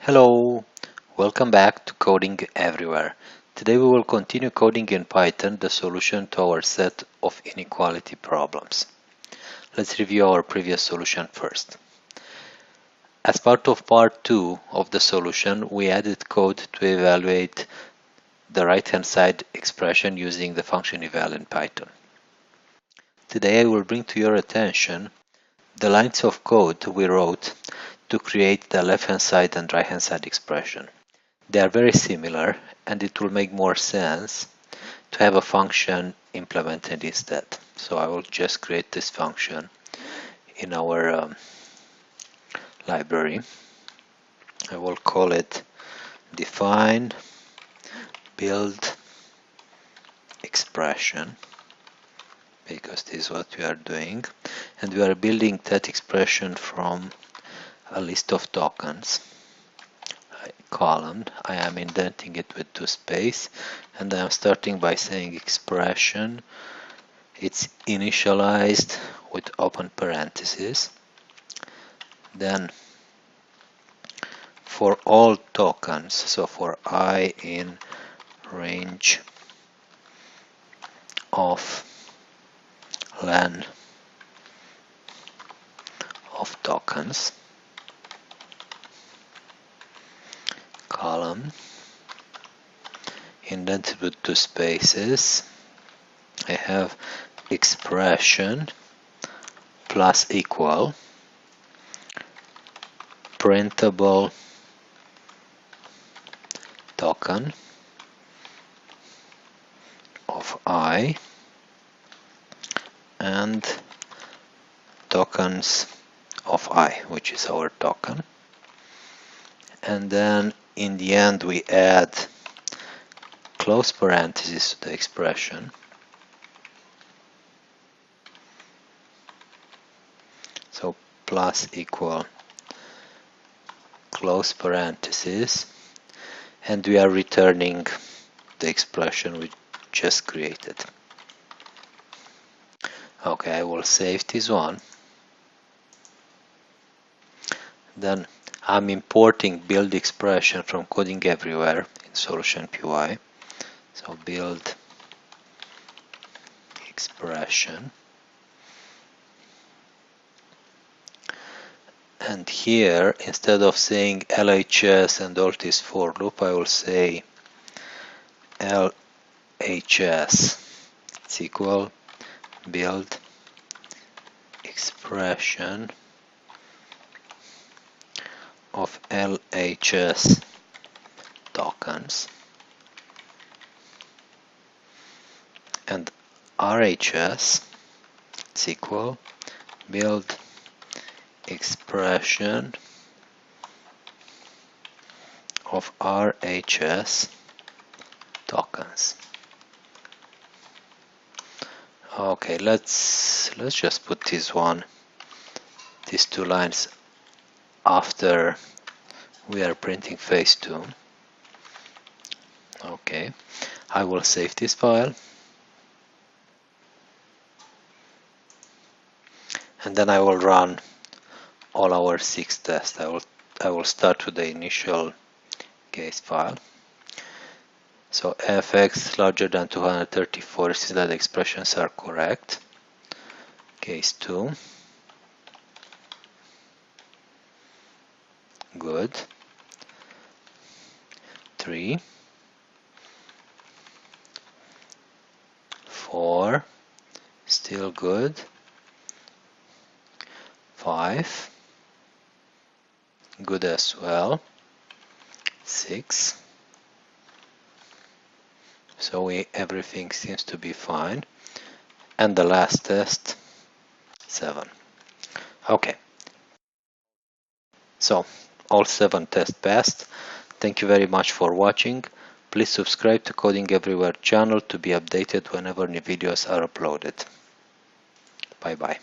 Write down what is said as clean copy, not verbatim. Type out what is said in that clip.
Hello, welcome back to Coding Everywhere. Today we will continue coding in Python the solution to our set of inequality problems. Let's review our previous solution first. As part of part 2 of the solution, we added code to evaluate the right-hand side expression using the function eval in Python. Today I will bring to your attention the lines of code we wrote to create the left-hand side and right-hand side expression. They are very similar, and it will make more sense to have a function implemented instead. So I will just create this function in our library. I will call it define build expression, because this is what we are doing, and we are building that expression from a list of tokens. Column. I am indenting it with 2 spaces, and I am starting by saying expression. It's initialized with open parentheses. Then for all tokens, so for I in range of len of tokens, column indented with 2 spaces, I have expression plus equal printable token of I and tokens of I, which is our token. And then in the end we add close parentheses to the expression. So plus equal close parentheses, and we are returning the expression we just created. Okay, I will save this one. Then I'm importing build expression from Coding Everywhere in Solution PY. So build expression. And here, instead of saying LHS and all this for loop, I will say LHS is equal build expression of LHS tokens, and RHS is equal build expression of RHS tokens. Okay, let's just put these two lines after we are printing phase 2. Okay, I will save this file, and then I will run all our 6 tests. I will start with the initial case file. So fx larger than 234 is that the expressions are correct. Case 2. Good. 3. 4. Still good. 5. Good as well. 6. So everything seems to be fine. And the last test, 7. Okay. So all 7 tests passed. Thank you very much for watching. Please subscribe to Coding Everywhere channel to be updated whenever new videos are uploaded. Bye bye.